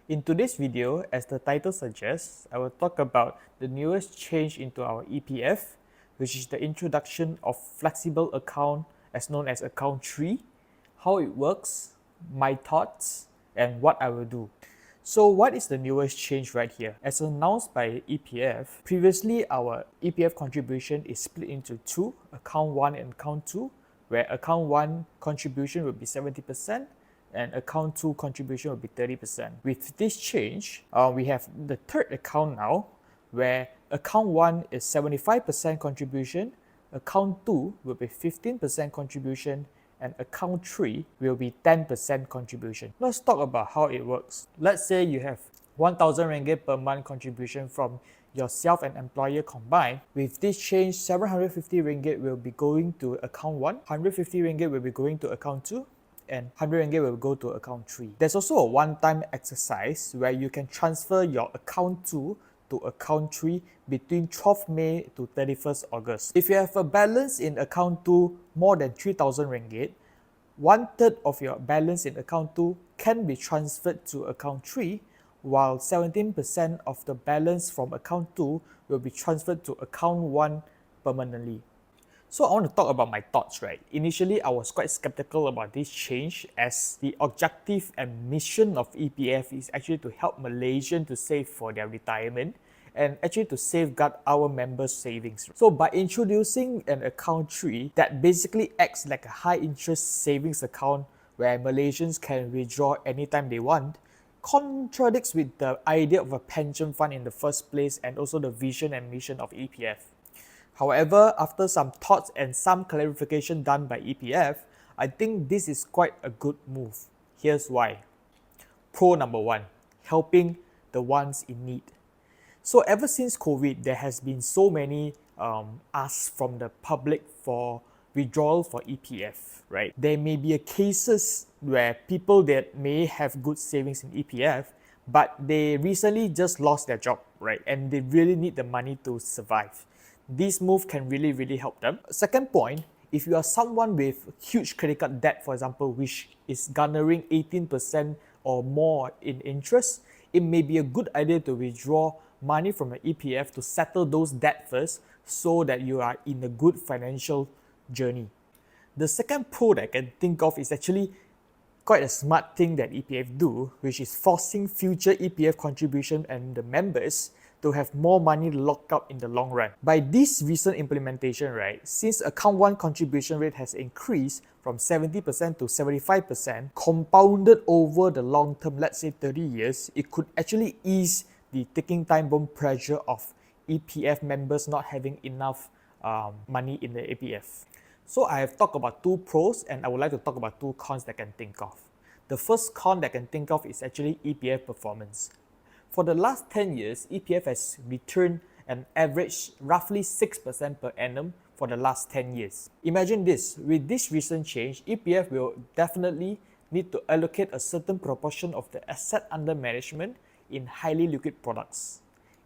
In today's video, as the title suggests, I will talk about the newest change into our EPF, which is the introduction of flexible account as known as account 3, how it works, my thoughts, and what I will do. So what is the newest change right here? As announced by EPF, previously our EPF contribution is split into two, account 1 and account 2, where account 1 contribution will be 70% and account 2 contribution will be 30%. With this change, we have the third account now, where account 1 is 75% contribution, account 2 will be 15% contribution, and account 3 will be 10% contribution. Let's talk about how it works. Let's say you have 1,000 ringgit per month contribution from yourself and employer combined. With this change, 750 ringgit will be going to account 1, 150 ringgit will be going to account 2, and 100 ringgit will go to account 3. There's also a one-time exercise where you can transfer your account 2 to account 3 between 12th May to 31st August. If you have a balance in account 2 more than 3,000 ringgit, 1/3 of your balance in account 2 can be transferred to account 3, while 17% of the balance from account 2 will be transferred to account 1 permanently. So I want to talk about my thoughts, right? Initially, I was quite skeptical about this change as the objective and mission of EPF is actually to help Malaysians to save for their retirement and actually to safeguard our members' savings. So by introducing an account 3 that basically acts like a high interest savings account where Malaysians can withdraw anytime they want, contradicts with the idea of a pension fund in the first place and also the vision and mission of EPF. However, after some thoughts and some clarification done by EPF, I think this is quite a good move. Here's why. Pro number 1, helping the ones in need. So ever since COVID, there has been so many asks from the public for withdrawal for EPF, right? There may be cases where people that may have good savings in EPF, but they recently just lost their job, right? And they really need the money to survive. This move can really help them. Second point, if you are someone with huge credit card debt, for example, which is garnering 18% or more in interest, it may be a good idea to withdraw money from the EPF to settle those debt first so that you are in a good financial journey. The second pro that I can think of is actually quite a smart thing that EPF do, which is forcing future EPF contribution and the members to have more money locked up in the long run. By this recent implementation, right, since account 1 contribution rate has increased from 70% to 75%, compounded over the long term, let's say 30 years, it could actually ease the ticking time bomb pressure of EPF members not having enough money in the EPF. So I have talked about 2 pros and I would like to talk about 2 cons that I can think of. The first con that I can think of is actually EPF performance. For the last 10 years, EPF has returned an average roughly 6% per annum for the last 10 years. Imagine this, with this recent change, EPF will definitely need to allocate a certain proportion of the asset under management in highly liquid products.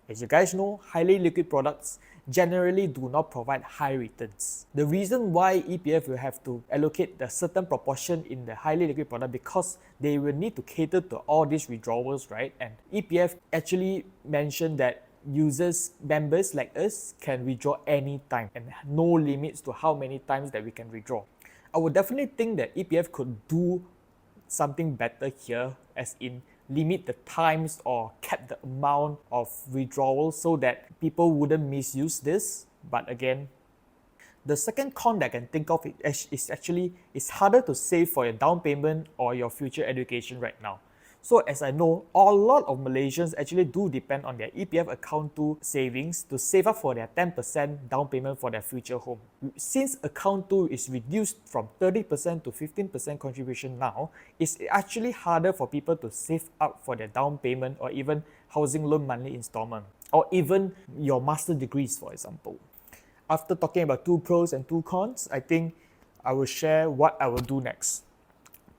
As you guys know, highly liquid products generally do not provide high returns. The reason why EPF will have to allocate a certain proportion in the highly liquid product because they will need to cater to all these withdrawals, right? And EPF actually mentioned that users, members like us can withdraw anytime and no limits to how many times that we can withdraw. I would definitely think that EPF could do something better here, as in limit the times or cap the amount of withdrawal so that people wouldn't misuse this. But again, the second con that I can think of is actually it's harder to save for your down payment or your future education right now. So as I know, a lot of Malaysians actually do depend on their EPF account 2 savings to save up for their 10% down payment for their future home. Since account 2 is reduced from 30% to 15% contribution now, it's actually harder for people to save up for their down payment or even housing loan monthly installment, or even your master degrees, for example. After talking about 2 pros and 2 cons, I think I will share what I will do next.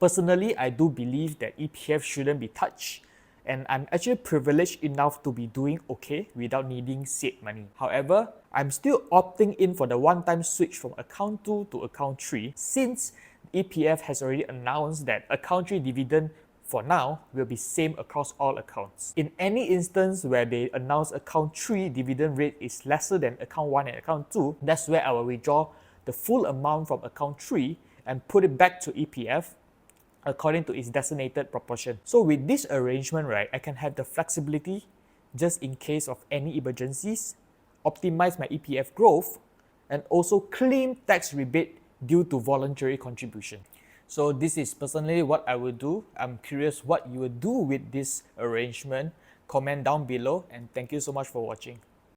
Personally, I do believe that EPF shouldn't be touched, and I'm actually privileged enough to be doing okay without needing said money. However, I'm still opting in for the one-time switch from account 2 to account 3 since EPF has already announced that account 3 dividend for now, will be same across all accounts. In any instance where they announce account 3 dividend rate is lesser than account 1 and account 2, that's where I will withdraw the full amount from account 3 and put it back to EPF according to its designated proportion. So with this arrangement, right, I can have the flexibility just in case of any emergencies, optimize my EPF growth, and also claim tax rebate due to voluntary contribution. So this is personally what I will do. I'm curious what you will do with this arrangement. Comment down below, and thank you so much for watching.